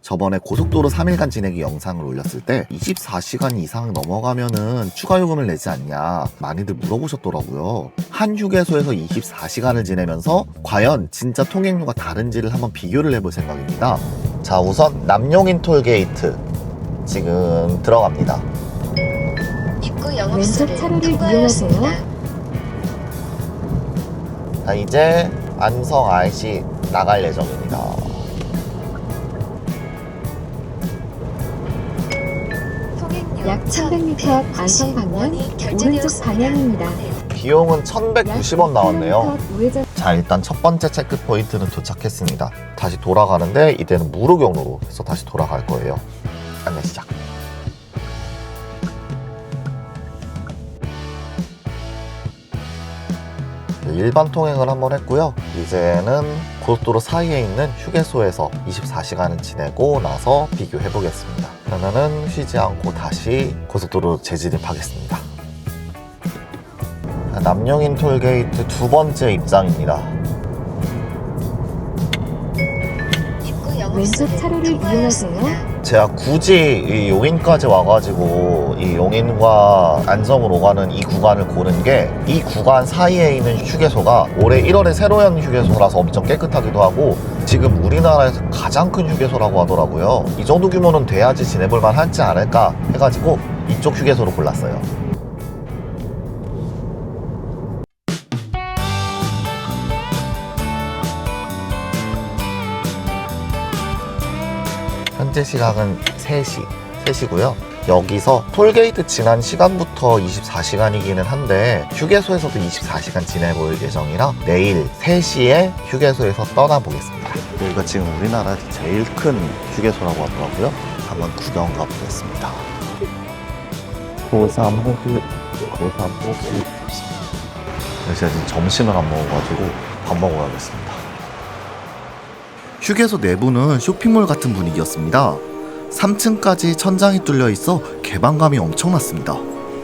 저번에 고속도로 3일간 지내기 영상을 올렸을 때 24시간 이상 넘어가면은 추가 요금을 내지 않냐 많이들 물어보셨더라고요. 한 휴게소에서 24시간을 지내면서 과연 진짜 통행료가 다른지를 한번 비교를 해볼 생각입니다. 자, 우선 남용인 톨게이트 지금 들어갑니다. 입구 영업소를 왼쪽 차로를 통과하였습니다. 이용하세요. 자, 이제 안성 IC 나갈 예정입니다. 통행료 약 1100m 앞 안성 방면 오른쪽 방향입니다. 비용은 1190원 나왔네요. 우회전 자, 일단 첫 번째 체크 포인트는 도착했습니다. 다시 돌아가는데 이때는 무료 경로로 해서 다시 돌아갈 거예요. 안내 시작. 일반 통행을 한번 했고요. 이제는 고속도로 사이에 있는 휴게소에서 24시간을 지내고 나서 비교해 보겠습니다. 그러면은 쉬지 않고 다시 고속도로 재진입하겠습니다. 남용인 톨게이트 두 번째 입장입니다. 입구 왼쪽 영업소를 차로를 통과하였습니다. 제가 굳이 이 용인까지 와가지고 이 용인과 안성으로 가는 이 구간을 고른 게 이 구간 사이에 있는 휴게소가 올해 1월에 새로 연 휴게소라서 엄청 깨끗하기도 하고 지금 우리나라에서 가장 큰 휴게소라고 하더라고요. 이 정도 규모는 돼야지 지내볼만 하지 않을까 해가지고 이쪽 휴게소로 골랐어요. 현재 시각은 3시고요. 여기서 톨게이트 지난 시간부터 24시간이기는 한데 휴게소에서도 24시간 지내볼 예정이라 내일 3시에 휴게소에서 떠나보겠습니다. 여기가 지금 우리나라에서 제일 큰 휴게소라고 하더라고요. 한번 구경 가보겠습니다. 고삼호수 제가 지금 점심을 안 먹어가지고 밥 먹으러 가겠습니다. 휴게소 내부는 쇼핑몰 같은 분위기였습니다. 3층까지 천장이 뚫려 있어 개방감이 엄청났습니다.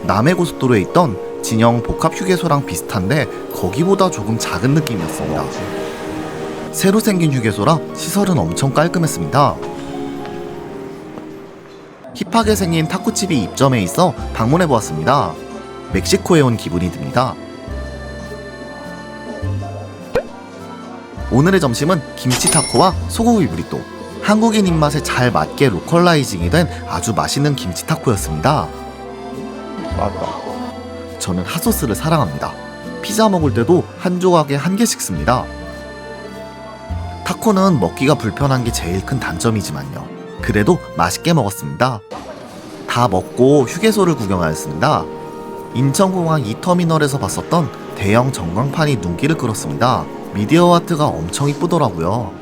남해고속도로에 있던 진영 복합 휴게소랑 비슷한데 거기보다 조금 작은 느낌이었습니다. 새로 생긴 휴게소라 시설은 엄청 깔끔했습니다. 힙하게 생긴 타코집이 입점해 있어 방문해 보았습니다. 멕시코에 온 기분이 듭니다. 오늘의 점심은 김치 타코와 소고기 브리또. 한국인 입맛에 잘 맞게 로컬라이징이 된 아주 맛있는 김치 타코였습니다. 맞다. 저는 핫소스를 사랑합니다. 피자 먹을 때도 한 조각에 한 개씩 씁니다. 타코는 먹기가 불편한 게 제일 큰 단점이지만요. 그래도 맛있게 먹었습니다. 다 먹고 휴게소를 구경하였습니다. 인천공항 2터미널에서 봤었던 대형 전광판이 눈길을 끌었습니다. 미디어 아트가 엄청 이쁘더라고요.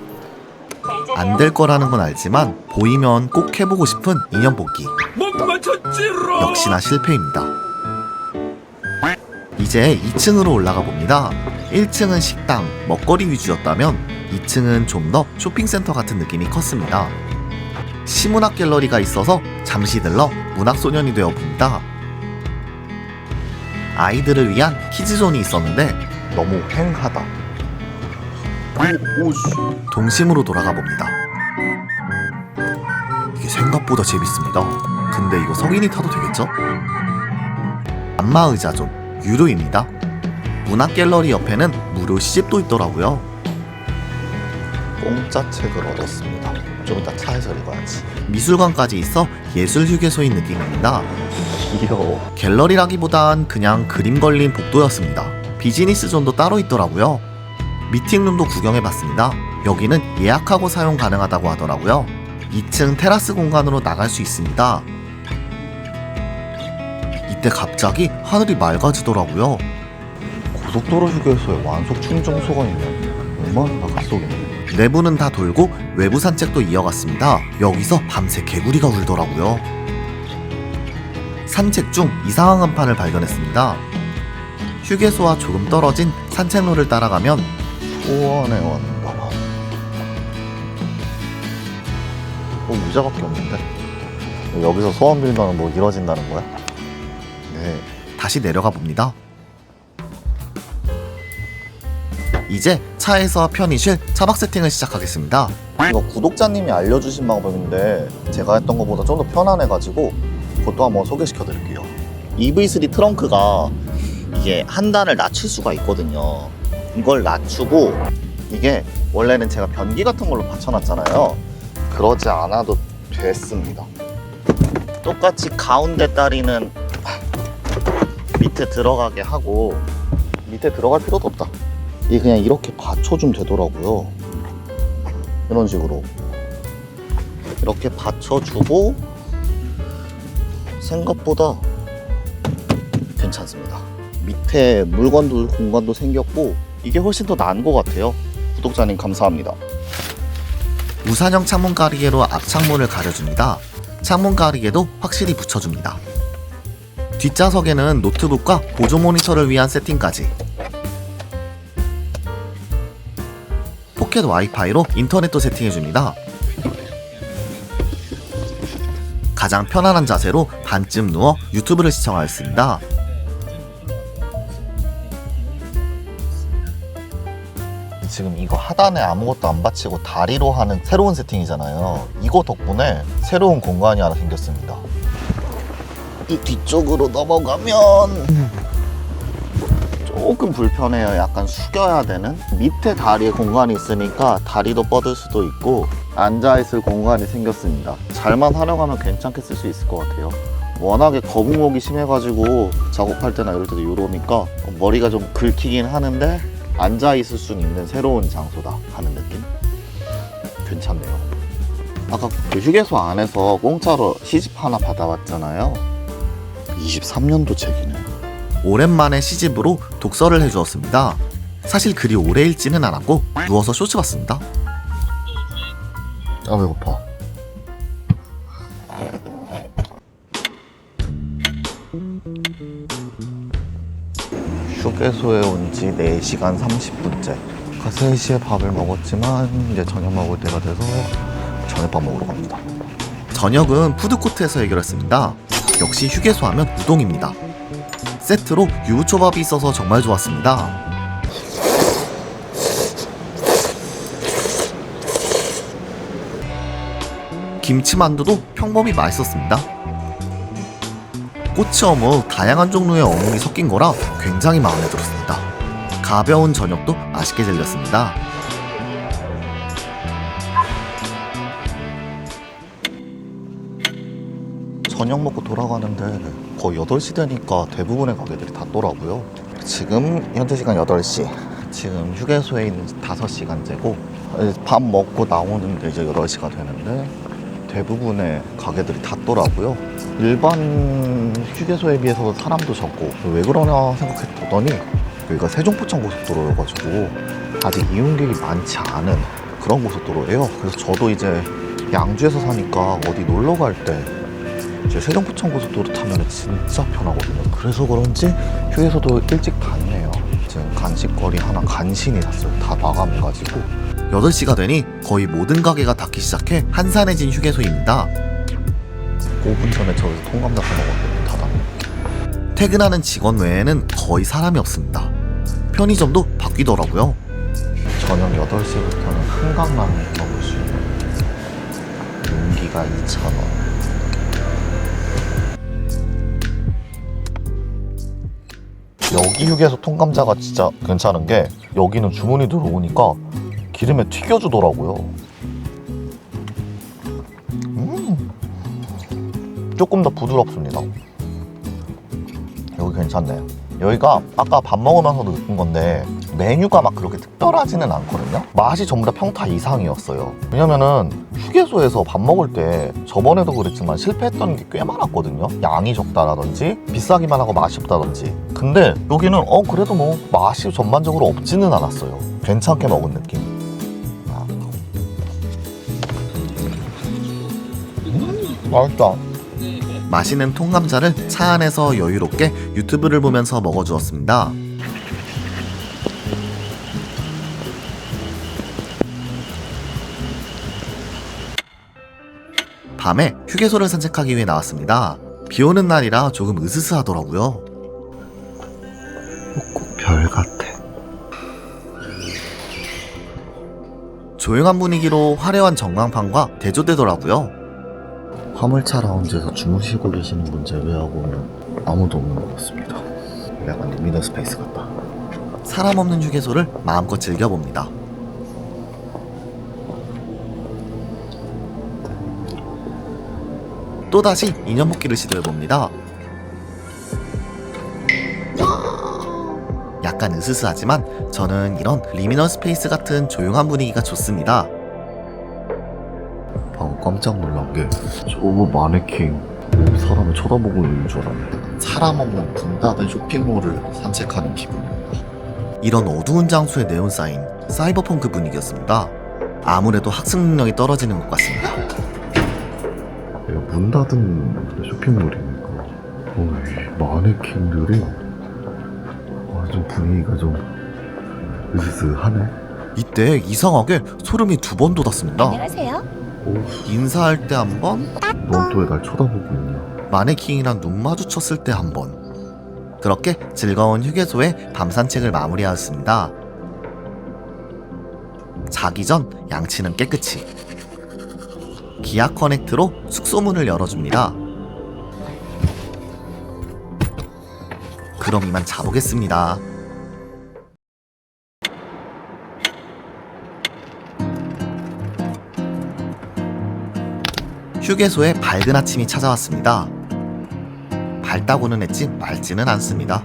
안 될 거라는 건 알지만 보이면 꼭 해보고 싶은 인형 뽑기. 역시나 실패입니다. 이제 2층으로 올라가 봅니다. 1층은 식당, 먹거리 위주였다면 2층은 좀 더 쇼핑센터 같은 느낌이 컸습니다. 시문학 갤러리가 있어서 잠시 들러 문학소년이 되어 봅니다. 아이들을 위한 키즈존이 있었는데 너무 휑하다. 동심으로 돌아가 봅니다. 이게 생각보다 재밌습니다. 근데 이거 성인이 타도 되겠죠? 안마의자존 유료입니다. 문학갤러리 옆에는 무료 시집도 있더라고요. 공짜 책을 얻었습니다. 좀 이따 차에서 읽어야지. 미술관까지 있어 예술 휴게소인 느낌입니다. 귀여워. 갤러리라기보단 그냥 그림 걸린 복도였습니다. 비즈니스 존도 따로 있더라고요. 미팅룸도 구경해봤습니다. 여기는 예약하고 사용 가능하다고 하더라고요. 2층 테라스 공간으로 나갈 수 있습니다. 이때 갑자기 하늘이 맑아지더라고요. 고속도로 휴게소에 완속 충전소가 있네. 얼마나 바깥속이네. 내부는 다 돌고 외부 산책도 이어갔습니다. 여기서 밤새 개구리가 울더라고요. 산책 중 이상한 간판을 발견했습니다. 휴게소와 조금 떨어진 산책로를 따라가면 소원에 왔다. 의자밖에 없는데? 여기서 소원 빌면 뭐 이뤄진다는 거야? 네. 다시 내려가 봅니다. 이제 차에서 편히 쉴 차박 세팅을 시작하겠습니다. 이거 구독자님이 알려주신 방법인데 제가 했던 것보다 좀 더 편안해가지고 그것도 한번 소개시켜 드릴게요. EV3 트렁크가 이게 한 단을 낮출 수가 있거든요. 이걸 낮추고 이게 원래는 제가 변기 같은 걸로 받쳐놨잖아요. 그러지 않아도 됐습니다. 똑같이 가운데 다리는 밑에 들어가게 하고, 밑에 들어갈 필요도 없다. 이게 그냥 이렇게 받쳐주면 되더라고요. 이런 식으로 이렇게 받쳐주고 생각보다 괜찮습니다. 밑에 물건도 공간도 생겼고 이게 훨씬 더 나은 것 같아요. 구독자님 감사합니다. 우산형 창문 가리개로 앞창문을 가려줍니다. 창문 가리개도 확실히 붙여줍니다. 뒷좌석에는 노트북과 보조 모니터를 위한 세팅까지. 포켓 와이파이로 인터넷도 세팅해줍니다. 가장 편안한 자세로 반쯤 누워 유튜브를 시청하였습니다. 지금 이거 하단에 아무것도 안 받치고 다리로 하는 새로운 세팅이잖아요. 이거 덕분에 새로운 공간이 하나 생겼습니다. 이 뒤쪽으로 넘어가면 조금 불편해요. 약간 숙여야 되는. 밑에 다리에 공간이 있으니까 다리도 뻗을 수도 있고 앉아있을 공간이 생겼습니다. 잘만 활용하면 괜찮게 쓸 수 있을 것 같아요. 워낙에 거북목이 심해가지고 작업할 때나 이럴 때도 이러니까 머리가 좀 긁히긴 하는데 앉아있을 수 있는 새로운 장소다 하는 느낌? 괜찮네요. 아까 그 휴게소 안에서 공짜로 시집 하나 받아왔잖아요. 23년도 책이네. 오랜만에 시집으로 독서를 해주었습니다. 사실 그리 오래 읽지는 않았고 누워서 쇼츠 봤습니다. 아 배고파. 휴게소에 온 지 4시간 30분째. 3시에 밥을 먹었지만 이제 저녁 먹을 때가 돼서 저녁밥 먹으러 갑니다. 저녁은 푸드코트에서 해결했습니다. 역시 휴게소 하면 우동입니다. 세트로 유부초밥이 있어서 정말 좋았습니다. 김치만두도 평범히 맛있었습니다. 꼬치 어묵, 다양한 종류의 어묵이 섞인 거라 굉장히 마음에 들었습니다. 가벼운 저녁도 맛있게 즐겼습니다. 저녁 먹고 돌아가는데 거의 8시 되니까 대부분의 가게들이 닫더라고요. 지금 현재 시간 8시. 지금 휴게소에 있는 5시간째고 밥 먹고 나오는데 이제 8시가 되는데 대부분의 가게들이 닫더라고요. 일반 휴게소에 비해서 사람도 적고 왜 그러나 생각했더니 여기가 세종포천 고속도로여가지고 아직 이용객이 많지 않은 그런 고속도로예요. 그래서 저도 이제 양주에서 사니까 어디 놀러 갈 때 이제 세종포천 고속도로 타면 진짜 편하거든요. 그래서 그런지 휴게소도 일찍 닫네요. 지금 간식거리 하나 간신히 샀어요. 다 마감해가지고 8시가 되니 거의 모든 가게가 닫기 시작해 한산해진 휴게소입니다. 5분 전에 저기서 통감자 사먹었는데 닫았네. 퇴근하는 직원 외에는 거의 사람이 없습니다. 편의점도 바뀌더라고요. 저녁 8시부터는 한강라면 먹을 수 있는 용기가 2,000원. 여기 휴게소 통감자가 진짜 괜찮은 게 여기는 주문이 들어오니까 기름에 튀겨주더라고요. 조금 더 부드럽습니다. 여기 괜찮네요. 여기가 아까 밥 먹으면서도 느낀 건데 메뉴가 막 그렇게 특별하지는 않거든요. 맛이 전부 다 평타 이상이었어요. 왜냐면은 휴게소에서 밥 먹을 때 저번에도 그랬지만 실패했던 게 꽤 많았거든요. 양이 적다라든지 비싸기만 하고 맛이 없다든지. 근데 여기는 그래도 뭐 맛이 전반적으로 없지는 않았어요. 괜찮게 먹은 느낌. 맛있다. 맛있는 통감자를 차 안에서 여유롭게 유튜브를 보면서 먹어주었습니다. 밤에 휴게소를 산책하기 위해 나왔습니다. 비 오는 날이라 조금 으스스하더라고요. 꼭 별 같아. 조용한 분위기로 화려한 전광판과 대조되더라고요. 화물차 라운지에서 주무시고 계시는 분 제외하고는 아무도 없는 것 같습니다. 약간 루미너 스페이스 같다. 사람 없는 휴게소를 마음껏 즐겨봅니다. 또다시 인연 복귀를 시도해봅니다. 약간 으스스하지만 저는 이런 리미널 스페이스 같은 조용한 분위기가 좋습니다. 방금 깜짝 놀란 게 저거 마네킹 사람을 쳐다보고 있는 줄 알았는데 사람 없는 문 닫은 쇼핑몰을 산책하는 기분입니다. 이런 어두운 장소의 네온사인 사이버펑크 분위기였습니다. 아무래도 학습 능력이 떨어지는 것 같습니다. 이거 문 닫은 쇼핑몰이니까 마네킹들이 좀 분위기가 좀 으스스하네. 이때 이상하게 소름이 2번 돋았습니다. 안녕하세요. 인사할 때 한 번, 넌 또 왜 날 쳐다보고 있냐? 마네킹이랑 눈 마주쳤을 때 한 번. 그렇게 즐거운 휴게소의 밤 산책을 마무리하였습니다. 자기 전 양치는 깨끗이. 기아 커넥트로 숙소문을 열어줍니다. 그럼 이만 자보겠습니다. 휴게소에 밝은 아침이 찾아왔습니다. 밝다고는 했지 맑지는 않습니다.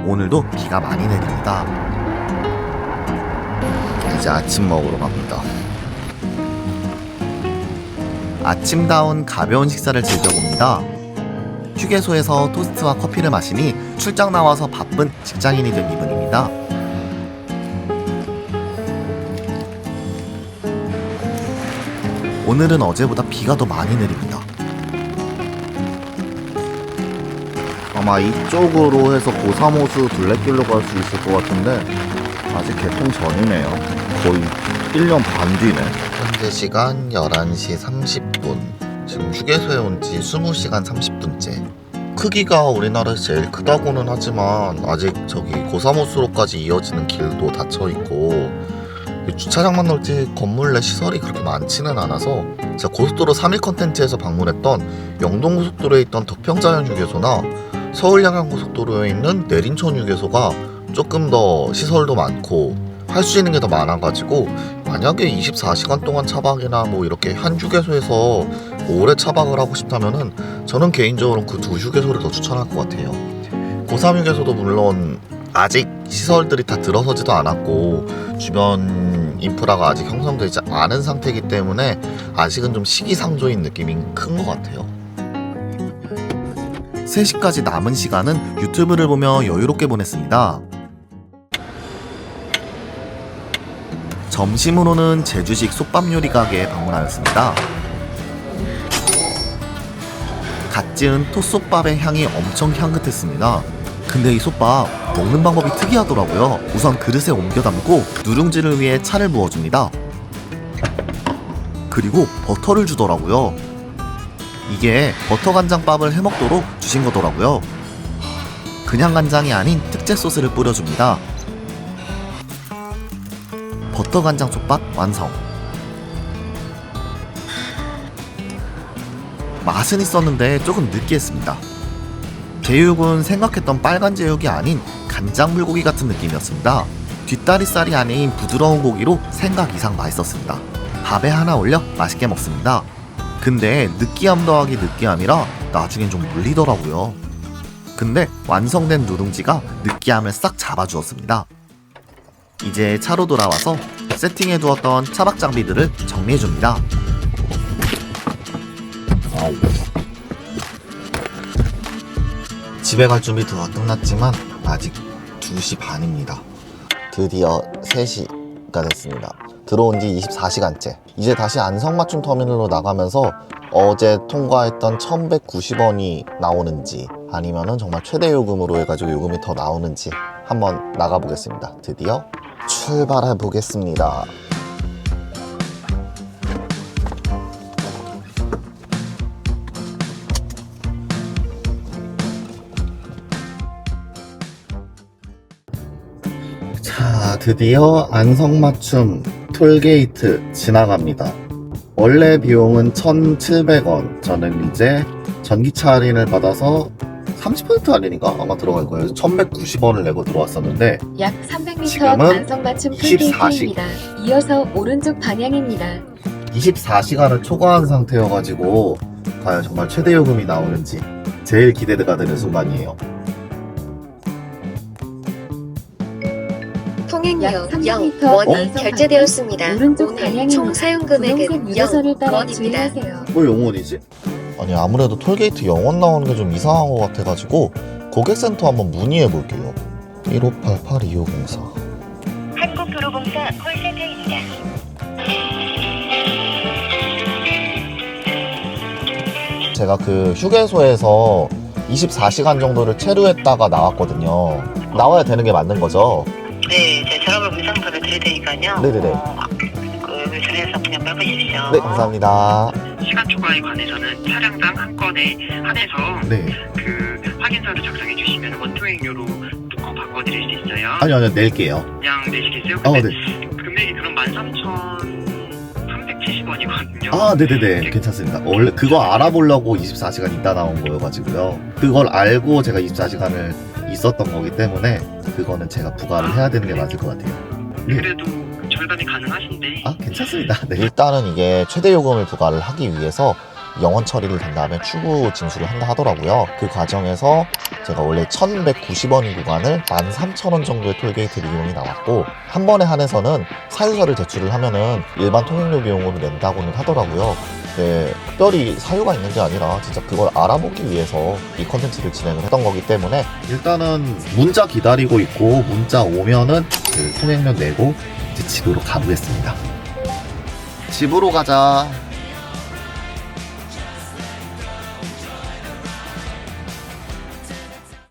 오늘도 비가 많이 내립니다. 이제 아침 먹으러 갑니다. 아침다운 가벼운 식사를 즐겨봅니다. 휴게소에서 토스트와 커피를 마시니 출장 나와서 바쁜 직장인이 된 기분입니다. 오늘은 어제보다 비가 더 많이 내립니다. 아마 이쪽으로 해서 고사모수 둘레길로 갈 수 있을 것 같은데 아직 개통 전이네요. 거의 1년 반 뒤네. 현재 시간 11시 30분. 지금 휴게소에 온 지 20시간 30분째. 크기가 우리나라에서 제일 크다고는 하지만 아직 저기 고사모수로까지 이어지는 길도 닫혀있고 주차장만 넓지 건물 내 시설이 그렇게 많지는 않아서 제가 고속도로 3일 컨텐츠에서 방문했던 영동고속도로에 있던 덕평자연 휴게소나 서울양양고속도로에 있는 내린천 휴게소가 조금 더 시설도 많고 할 수 있는 게 더 많아가지고 만약에 24시간 동안 차박이나 뭐 이렇게 한 휴게소에서 오래 차박을 하고 싶다면은 저는 개인적으로 그 두 휴게소를 더 추천할 것 같아요. 고3 휴게소도 물론 아직 시설들이 다 들어서지도 않았고 주변 인프라가 아직 형성되지 않은 상태이기 때문에 아직은 좀 시기상조인 느낌이 큰 것 같아요. 3시까지 남은 시간은 유튜브를 보며 여유롭게 보냈습니다. 점심으로는 제주식 솥밥 요리 가게에 방문하였습니다. 갓 지은 톳솥밥의 향이 엄청 향긋했습니다. 근데 이 솥밥 먹는 방법이 특이하더라고요. 우선 그릇에 옮겨 담고 누룽지를 위해 차를 부어줍니다. 그리고 버터를 주더라고요. 이게 버터 간장밥을 해먹도록 주신 거더라고요. 그냥 간장이 아닌 특제 소스를 뿌려줍니다. 버터 간장 솥밥 완성. 맛은 있었는데 조금 느끼했습니다. 제육은 생각했던 빨간 제육이 아닌 간장 불고기 같은 느낌이었습니다. 뒷다리살이 아닌 부드러운 고기로 생각 이상 맛있었습니다. 밥에 하나 올려 맛있게 먹습니다. 근데 느끼함 더하기 느끼함이라 나중엔 좀 물리더라고요. 근데 완성된 누룽지가 느끼함을 싹 잡아주었습니다. 이제 차로 돌아와서 세팅해두었던 차박 장비들을 정리해줍니다. 집에 갈 준비 다 끝났지만 아직 2시 반입니다. 드디어 3시가 됐습니다. 들어온 지 24시간째. 이제 다시 안성맞춤 터미널로 나가면서 어제 통과했던 1190원이 나오는지 아니면은 정말 최대 요금으로 해가지고 요금이 더 나오는지 한번 나가보겠습니다. 드디어 출발해 보겠습니다. 자, 드디어 안성맞춤 톨게이트 지나갑니다. 원래 비용은 1,700원. 저는 이제 전기차 할인을 받아서 30% 할인인가? 아마 들어갈 거예요. 1,190원을 내고 들어왔었는데 약 300m 지금은 안성맞춤 24시. 톨게이트입니다. 이어서 오른쪽 방향입니다. 24시간을 초과한 상태여가지고 과연 정말 최대 요금이 나오는지 제일 기대가 되는 순간이에요. 통행료 약 0 300m 원이 안성 결제되었습니다. 오른쪽 오늘 방향입니다. 총 사용 금액은 분홍색 유도선을 0 따라 원입니다. 주의하세요. 뭐 영원이지? 아니 아무래도 톨게이트 영원 나오는 게 좀 이상한 것 같아가지고 고객센터 한번 문의해 볼게요. 1588-2504. 한국도로공사 콜센터입니다. 제가 그 휴게소에서 24시간 정도를 체류했다가 나왔거든요. 나와야 되는 게 맞는 거죠? 네, 이제 전화번호 문상표를 드릴 테니까요. 네네네. 그 자리에서 그냥 밟으십시오. 네, 감사합니다. 시간 초과에 관해서는 차량당 한 건에 한해서 네. 그 확인서를 작성해 주시면 원통행료로 뚜껑 바꿔드릴 수 있어요. 아니요, 낼게요. 그냥 내시겠어요? 아, 근데 네. 금액이 그럼 13,370원이거든요. 아, 네네네. 괜찮습니다. 원래 그거 알아보려고 24시간 있다 나온 거여가지고요. 그걸 알고 제가 24시간을 있었던 거기 때문에 그거는 제가 부과를 해야 되는 게 맞을 것 같아요. 네. 그래도 절감이 가능하신데. 아, 괜찮습니다. 네. 일단은 이게 최대 요금을 부과를 하기 위해서 영원 처리를 된 다음에 추후 징수를 한다 하더라고요. 그 과정에서 제가 원래 1,190원인 구간을 13,000원 정도의 톨게이트 비용이 나왔고 한 번에 한해서는 사유서를 제출을 하면은 일반 통행료 비용으로 낸다고는 하더라고요. 네, 특별히 사유가 있는 게 아니라 진짜 그걸 알아보기 위해서 이 컨텐츠를 진행을 했던 거기 때문에 일단은 문자 기다리고 있고 문자 오면은 그 통행료 내고 이제 집으로 가보겠습니다. 집으로 가자.